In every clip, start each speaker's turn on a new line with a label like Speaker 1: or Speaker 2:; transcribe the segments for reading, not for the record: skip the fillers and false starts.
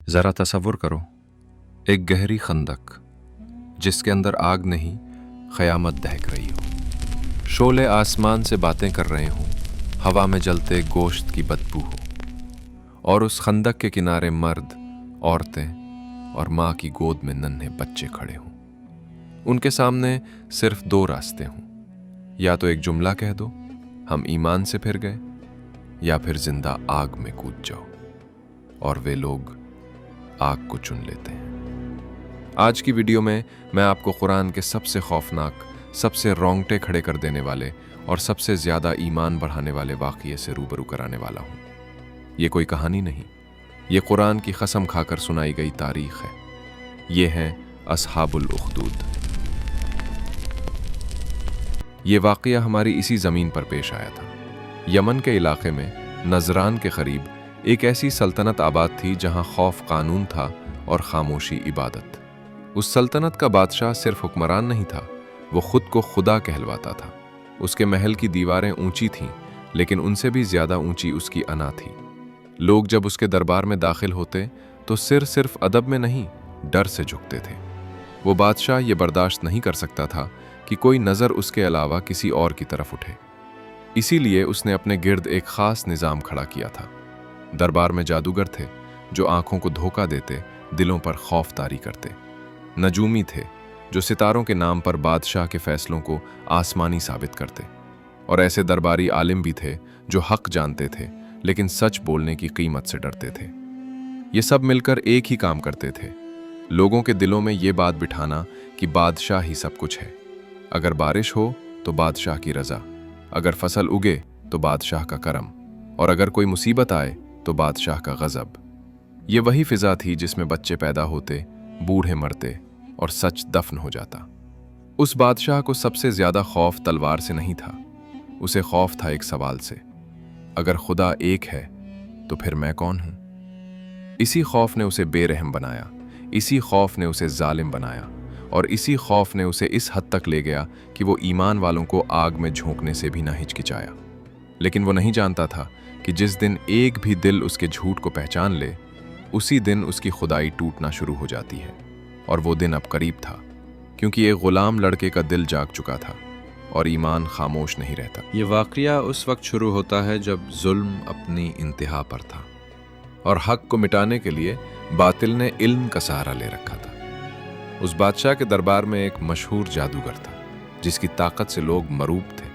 Speaker 1: ज़रा तसव्वुर करो, एक गहरी खंदक जिसके अंदर आग नहीं, क़यामत दहक रही हो। शोले आसमान से बातें कर रहे हों, हवा में जलते गोश्त की बदबू हो, और उस खंदक के किनारे मर्द, औरतें और माँ की गोद में नन्हे बच्चे खड़े हों। उनके सामने सिर्फ दो रास्ते हों, या तो एक जुमला कह दो, हम ईमान से फिर गए, या फिर जिंदा आग में कूद जाओ। और वे लोग आग को चुन लेते हैं। आज की वीडियो में मैं आपको कुरान के सबसे खौफनाक, सबसे रोंगटे खड़े कर देने वाले और सबसे ज्यादा ईमान बढ़ाने वाले वाक़ये से रूबरू कराने वाला हूं। ये कोई कहानी नहीं, ये कुरान की कसम खाकर सुनाई गई तारीख है। ये हैं अस्हाबुल उखदूद। ये वाक़या हमारी इसी ज़मीन पर पेश आया था। यमन के इलाके में नजरान के करीब एक ऐसी सल्तनत आबाद थी जहां खौफ कानून था और खामोशी इबादत। उस सल्तनत का बादशाह सिर्फ हुक्मरान नहीं था, वो खुद को खुदा कहलवाता था। उसके महल की दीवारें ऊंची थीं, लेकिन उनसे भी ज्यादा ऊंची उसकी अना थी। लोग जब उसके दरबार में दाखिल होते तो सिर सिर्फ अदब में नहीं, डर से झुकते थे। वो बादशाह ये बर्दाश्त नहीं कर सकता था कि कोई नज़र उसके अलावा किसी और की तरफ उठे। इसीलिए उसने अपने गिर्द एक खास निज़ाम खड़ा किया था। दरबार में जादूगर थे जो आंखों को धोखा देते, दिलों पर खौफ तारी करते। नजूमी थे जो सितारों के नाम पर बादशाह के फैसलों को आसमानी साबित करते। और ऐसे दरबारी आलिम भी थे जो हक जानते थे लेकिन सच बोलने की कीमत से डरते थे। ये सब मिलकर एक ही काम करते थे, लोगों के दिलों में ये बात बिठाना कि बादशाह ही सब कुछ है। अगर बारिश हो तो बादशाह की रजा, अगर फसल उगे तो बादशाह का करम, और अगर कोई मुसीबत आए तो बादशाह का गजब। ये वही फिजा थी जिसमें बच्चे पैदा होते, बूढ़े मरते और सच दफन हो जाता। उस बादशाह को सबसे ज्यादा खौफ तलवार से नहीं था, उसे खौफ था एक सवाल से, अगर खुदा एक है तो फिर मैं कौन हूं? इसी खौफ ने उसे बेरहम बनाया, इसी खौफ ने उसे जालिम बनाया, और इसी खौफ ने उसे इस हद तक ले गया कि वो ईमान वालों को आग में झोंकने से भी ना हिचकिचाया। लेकिन वो नहीं जानता था कि जिस दिन एक भी दिल उसके झूठ को पहचान ले, उसी दिन उसकी खुदाई टूटना शुरू हो जाती है। और वो दिन अब करीब था, क्योंकि एक गुलाम लड़के का दिल जाग चुका था और ईमान खामोश नहीं रहता।
Speaker 2: ये वाक़या उस वक्त शुरू होता है जब जुल्म अपनी इंतहा पर था
Speaker 1: और हक को मिटाने के लिए बातिल ने इल्म का सहारा ले रखा था। उस बादशाह के दरबार में एक मशहूर जादूगर था जिसकी ताकत से लोग मरूब थे,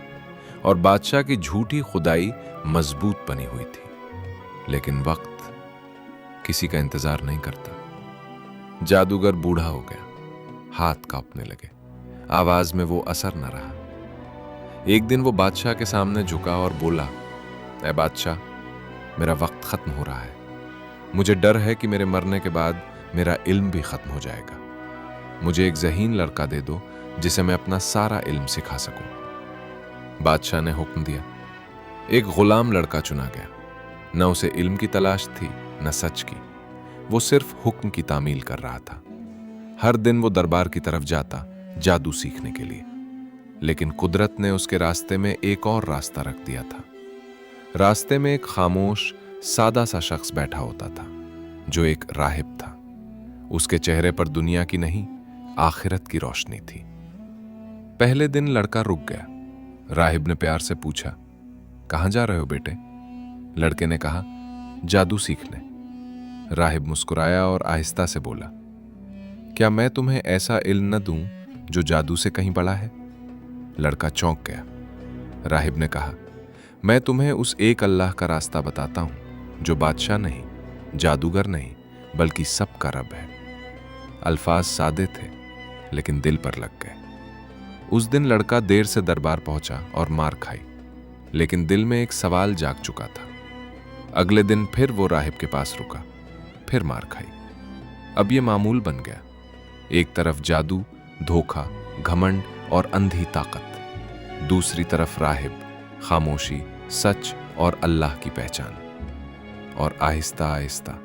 Speaker 1: और बादशाह की झूठी खुदाई मजबूत बनी हुई थी। लेकिन वक्त किसी का इंतजार नहीं करता। जादूगर बूढ़ा हो गया, हाथ कांपने लगे, आवाज में वो असर न रहा। एक दिन वो बादशाह के सामने झुका और बोला, ऐ बादशाह, मेरा वक्त खत्म हो रहा है। मुझे डर है कि मेरे मरने के बाद मेरा इल्म भी खत्म हो जाएगा। मुझे एक ज़हीन लड़का दे दो जिसे मैं अपना सारा इल्म सिखा सकूं। बादशाह ने हुक्म दिया। एक गुलाम लड़का चुना गया। न उसे इल्म की तलाश थी न सच की, वो सिर्फ हुक्म की तामील कर रहा था। हर दिन वो दरबार की तरफ जाता जादू सीखने के लिए, लेकिन कुदरत ने उसके रास्ते में एक और रास्ता रख दिया था। रास्ते में एक खामोश सादा सा शख्स बैठा होता था जो एक राहिब था। उसके चेहरे पर दुनिया की नहीं, आखिरत की रोशनी थी। पहले दिन लड़का रुक गया। राहिब ने प्यार से पूछा, कहाँ जा रहे हो बेटे? लड़के ने कहा, जादू सीखने। राहिब मुस्कुराया और आहिस्ता से बोला, क्या मैं तुम्हें ऐसा इल्म न दूं जो जादू से कहीं बड़ा है? लड़का चौंक गया। राहिब ने कहा, मैं तुम्हें उस एक अल्लाह का रास्ता बताता हूं जो बादशाह नहीं, जादूगर नहीं, बल्कि सबका रब है। अल्फाज सादे थे लेकिन दिल पर लग गए। उस दिन लड़का देर से दरबार पहुंचा और मार खाई, लेकिन दिल में एक सवाल जाग चुका था। अगले दिन फिर वो राहिब के पास रुका, फिर मार खाई। अब ये मामूल बन गया। एक तरफ जादू, धोखा, घमंड और अंधी ताकत, दूसरी तरफ राहिब, खामोशी, सच और अल्लाह की पहचान। और आहिस्ता आहिस्ता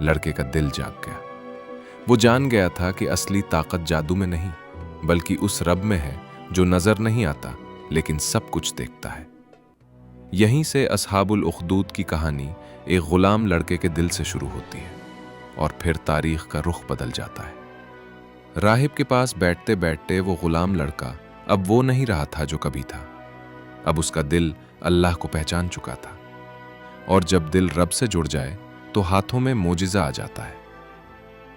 Speaker 1: लड़के का दिल जाग गया। वो जान गया था कि असली ताकत जादू में नहीं, बल्कि उस रब में है जो नजर नहीं आता लेकिन सब कुछ देखता है। यहीं से अस्हाबुल उखदूद की कहानी एक गुलाम लड़के के दिल से शुरू होती है। और फिर तारीख का रुख बदल जाता है। राहिब के पास बैठते बैठते वो गुलाम लड़का अब वो नहीं रहा था जो कभी था। अब उसका दिल अल्लाह को पहचान चुका था, और जब दिल रब से जुड़ जाए तो हाथों में मोजिज़ा आ जाता है।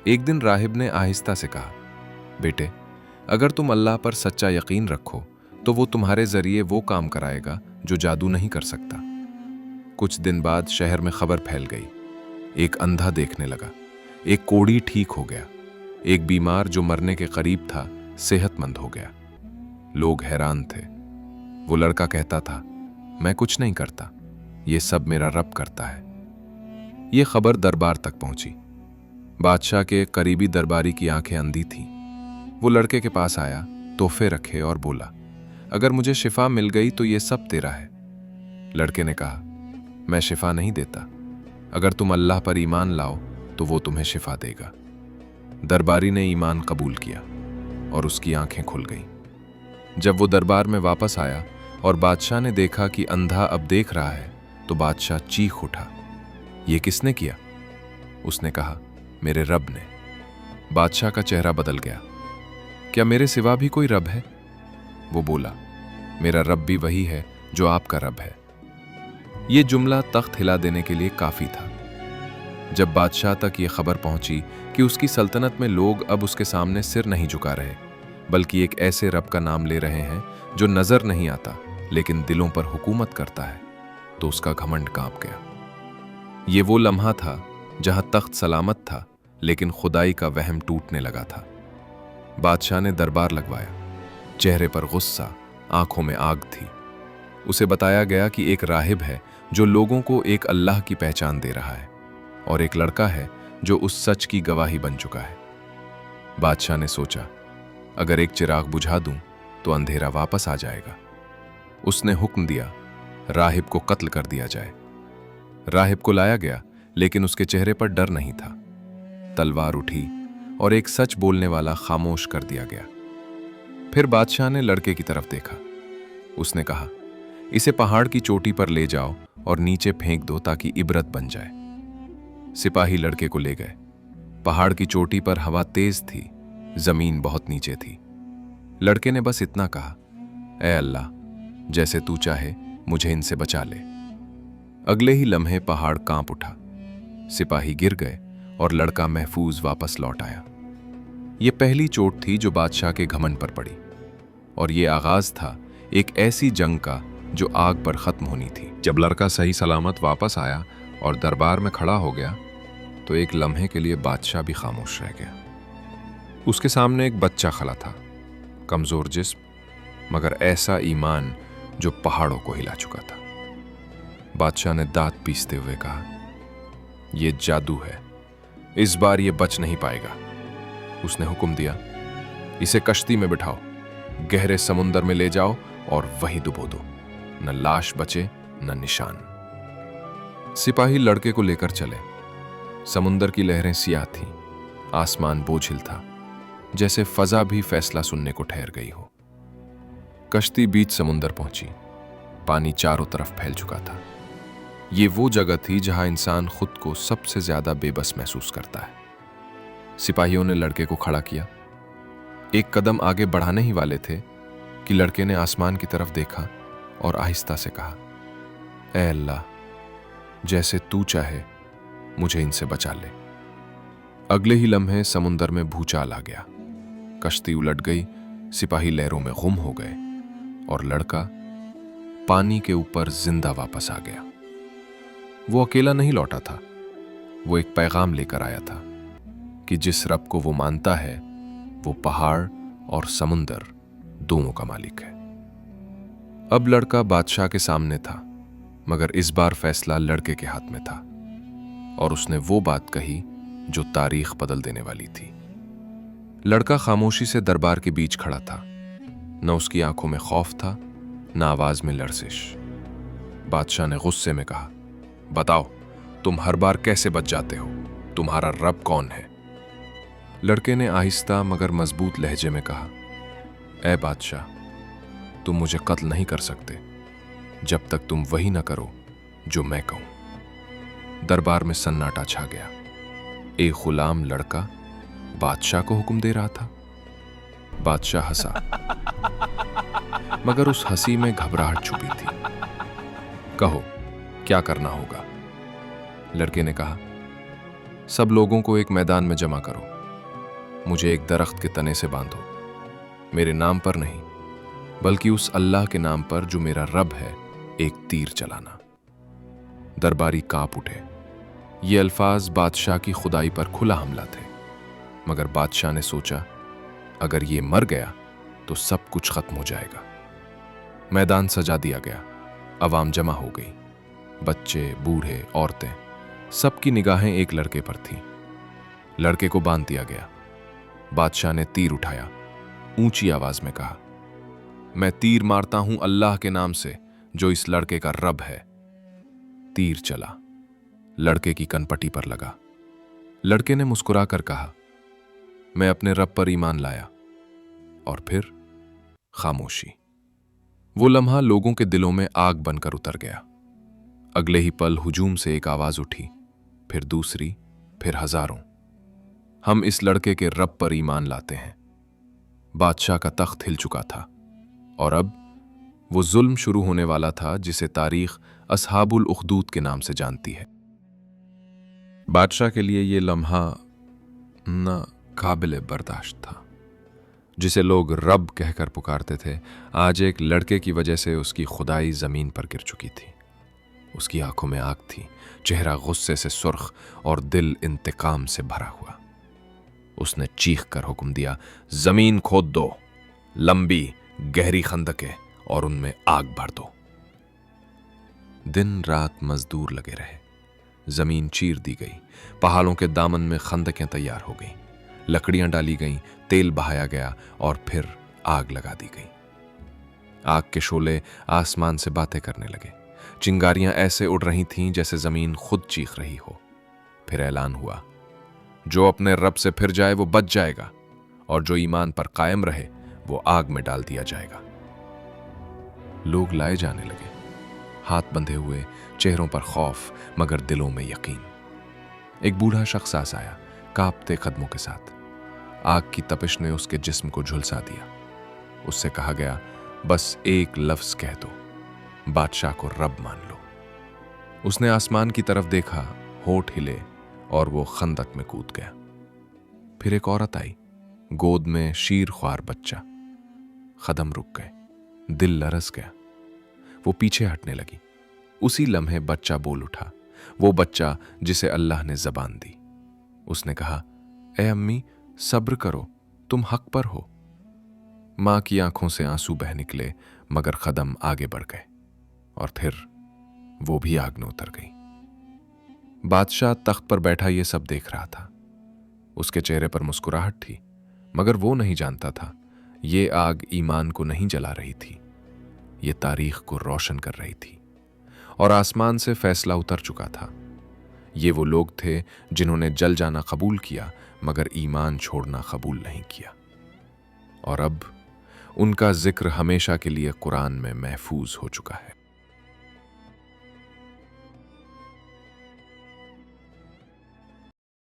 Speaker 1: एक दिन राहिब ने आहिस्ता से कहा, बेटे, अगर तुम अल्लाह पर सच्चा यकीन रखो तो वो तुम्हारे जरिए वो काम कराएगा जो जादू नहीं कर सकता। कुछ दिन बाद शहर में खबर फैल गई। एक अंधा देखने लगा, एक कोढ़ी ठीक हो गया, एक बीमार जो मरने के करीब था सेहतमंद हो गया। लोग हैरान थे। वो लड़का कहता था, मैं कुछ नहीं करता, ये सब मेरा रब करता है। ये खबर दरबार तक पहुंची। बादशाह के करीबी दरबारी की आंखें अंधी थीं। वो लड़के के पास आया, तोहफे रखे और बोला, अगर मुझे शिफा मिल गई तो ये सब तेरा है। लड़के ने कहा, मैं शिफा नहीं देता, अगर तुम अल्लाह पर ईमान लाओ तो वो तुम्हें शिफा देगा। दरबारी ने ईमान कबूल किया और उसकी आंखें खुल गईं। जब वो दरबार में वापस आया और बादशाह ने देखा कि अंधा अब देख रहा है तो बादशाह चीख उठा, ये किसने किया? उसने कहा, मेरे रब ने। बादशाह का चेहरा बदल गया। क्या मेरे सिवा भी कोई रब है? वो बोला, मेरा रब भी वही है जो आपका रब है। ये जुमला तख्त हिला देने के लिए काफी था। जब बादशाह तक ये खबर पहुंची कि उसकी सल्तनत में लोग अब उसके सामने सिर नहीं झुका रहे, बल्कि एक ऐसे रब का नाम ले रहे हैं जो नजर नहीं आता लेकिन दिलों पर हुकूमत करता है, तो उसका घमंड कांप गया। ये वो लम्हा था जहां तख्त सलामत था लेकिन खुदाई का वहम टूटने लगा था। बादशाह ने दरबार लगवाया। चेहरे पर गुस्सा, आंखों में आग थी। उसे बताया गया कि एक राहिब है जो लोगों को एक अल्लाह की पहचान दे रहा है, और एक लड़का है जो उस सच की गवाही बन चुका है। बादशाह ने सोचा, अगर एक चिराग बुझा दूं तो अंधेरा वापस आ जाएगा। उसने हुक्म दिया, राहिब को कत्ल कर दिया जाए। राहिब को लाया गया, लेकिन उसके चेहरे पर डर नहीं था। तलवार उठी और एक सच बोलने वाला खामोश कर दिया गया। फिर बादशाह ने लड़के की तरफ देखा। उसने कहा, इसे पहाड़ की चोटी पर ले जाओ और नीचे फेंक दो ताकि इबरत बन जाए। सिपाही लड़के को ले गए। पहाड़ की चोटी पर हवा तेज थी, जमीन बहुत नीचे थी। लड़के ने बस इतना कहा, ऐ अल्लाह, जैसे तू चाहे मुझे इनसे बचा ले। अगले ही लम्हे पहाड़ कांप उठा। सिपाही गिर गए और लड़का महफूज वापस लौट आया। ये पहली चोट थी जो बादशाह के घमंड पर पड़ी, और ये आगाज था एक ऐसी जंग का जो आग पर खत्म होनी थी। जब लड़का सही सलामत वापस आया और दरबार में खड़ा हो गया तो एक लम्हे के लिए बादशाह भी खामोश रह गया। उसके सामने एक बच्चा खड़ा था, कमजोर जिस्म मगर ऐसा ईमान जो पहाड़ों को हिला चुका था। बादशाह ने दांत पीसते हुए कहा, यह जादू है, इस बार ये बच नहीं पाएगा। उसने हुक्म दिया, इसे कश्ती में बिठाओ, गहरे समुंदर में ले जाओ और वहीं डुबो दो, न लाश बचे न निशान। सिपाही लड़के को लेकर चले। समुंदर की लहरें सियाह थीं, आसमान बोझिल था, जैसे फजा भी फैसला सुनने को ठहर गई हो। कश्ती बीच समुंदर पहुंची। पानी चारों तरफ फैल चुका था। ये वो जगह थी जहां इंसान खुद को सबसे ज्यादा बेबस महसूस करता है। सिपाहियों ने लड़के को खड़ा किया। एक कदम आगे बढ़ाने ही वाले थे कि लड़के ने आसमान की तरफ देखा और आहिस्ता से कहा, ऐ अल्लाह, जैसे तू चाहे मुझे इनसे बचा ले। अगले ही लम्हे समुंदर में भूचाल आ गया। कश्ती उलट गई, सिपाही लहरों में गुम हो गए और लड़का पानी के ऊपर जिंदा वापस आ गया। वो अकेला नहीं लौटा था, वो एक पैगाम लेकर आया था कि जिस रब को वो मानता है वो पहाड़ और समुंदर दोनों का मालिक है। अब लड़का बादशाह के सामने था, मगर इस बार फैसला लड़के के हाथ में था, और उसने वो बात कही जो तारीख बदल देने वाली थी। लड़का खामोशी से दरबार के बीच खड़ा था। न उसकी आंखों में खौफ था, न आवाज में लरजिश। बादशाह ने गुस्से में कहा, बताओ, तुम हर बार कैसे बच जाते हो? तुम्हारा रब कौन है? लड़के ने आहिस्ता मगर मजबूत लहजे में कहा, ऐ बादशाह, तुम मुझे कत्ल नहीं कर सकते जब तक तुम वही ना करो जो मैं कहूं। दरबार में सन्नाटा छा गया। एक गुलाम लड़का बादशाह को हुक्म दे रहा था। बादशाह हंसा, मगर उस हंसी में घबराहट छुपी थी। कहो, क्या करना होगा? लड़के ने कहा, सब लोगों को एक मैदान में जमा करो, मुझे एक दरख्त के तने से बांधो, मेरे नाम पर नहीं बल्कि उस अल्लाह के नाम पर जो मेरा रब है एक तीर चलाना। दरबारी कांप उठे। ये अल्फाज बादशाह की खुदाई पर खुला हमला थे, मगर बादशाह ने सोचा, अगर ये मर गया तो सब कुछ खत्म हो जाएगा। मैदान सजा दिया गया, अवाम जमा हो गई, बच्चे, बूढ़े, औरतें, सबकी निगाहें एक लड़के पर थीं। लड़के को बांध दिया गया। बादशाह ने तीर उठाया, ऊंची आवाज में कहा, मैं तीर मारता हूं अल्लाह के नाम से जो इस लड़के का रब है। तीर चला, लड़के की कनपटी पर लगा। लड़के ने मुस्कुराकर कहा, मैं अपने रब पर ईमान लाया। और फिर खामोशी। वो लम्हा लोगों के दिलों में आग बनकर उतर गया। अगले ही पल हुजूम से एक आवाज उठी, फिर दूसरी, फिर हजारों। हम इस लड़के के रब पर ईमान लाते हैं। बादशाह का तख्त हिल चुका था और अब वो जुल्म शुरू होने वाला था जिसे तारीख असहाबुल उखदूद के नाम से जानती है। बादशाह के लिए ये लम्हा न काबिल बर्दाश्त था। जिसे लोग रब कहकर पुकारते थे, आज एक लड़के की वजह से उसकी खुदाई जमीन पर गिर चुकी थी। उसकी आंखों में आग थी, चेहरा गुस्से से सुर्ख और दिल इंतकाम से भरा हुआ। उसने चीख कर हुक्म दिया, जमीन खोद दो, लंबी गहरी खंदकें, और उनमें आग भर दो। दिन रात मजदूर लगे रहे। जमीन चीर दी गई, पहाड़ों के दामन में खंदकें तैयार हो गईं, लकड़ियां डाली गईं, तेल बहाया गया और फिर आग लगा दी गई। आग के शोले आसमान से बातें करने लगे। चिंगारियां ऐसे उड़ रही थीं जैसे जमीन खुद चीख रही हो। फिर ऐलान हुआ, जो अपने रब से फिर जाए वो बच जाएगा, और जो ईमान पर कायम रहे वो आग में डाल दिया जाएगा। लोग लाए जाने लगे, हाथ बंधे हुए, चेहरों पर खौफ मगर दिलों में यकीन। एक बूढ़ा शख्स आस आया, कांपते कदमों के साथ। आग की तपिश ने उसके जिस्म को झुलसा दिया। उससे कहा गया, बस एक लफ्ज कह दो, बादशाह को रब मान लो। उसने आसमान की तरफ देखा, होठ हिले और वो खंदक में कूद गया। फिर एक औरत आई, गोद में शीर ख्वार बच्चा। कदम रुक गए, दिल लरस गया। वो पीछे हटने लगी। उसी लम्हे बच्चा बोल उठा, वो बच्चा जिसे अल्लाह ने जबान दी। उसने कहा, ए अम्मी, सब्र करो, तुम हक पर हो। मां की आंखों से आंसू बह निकले, मगर कदम आगे बढ़ गए और फिर वो भी आग में उतर गई। बादशाह तख्त पर बैठा ये सब देख रहा था। उसके चेहरे पर मुस्कुराहट थी, मगर वो नहीं जानता था ये आग ईमान को नहीं जला रही थी, ये तारीख को रोशन कर रही थी। और आसमान से फैसला उतर चुका था। ये वो लोग थे जिन्होंने जल जाना कबूल किया, मगर ईमान छोड़ना कबूल नहीं किया। और अब उनका जिक्र हमेशा के लिए कुरान में महफूज हो चुका है।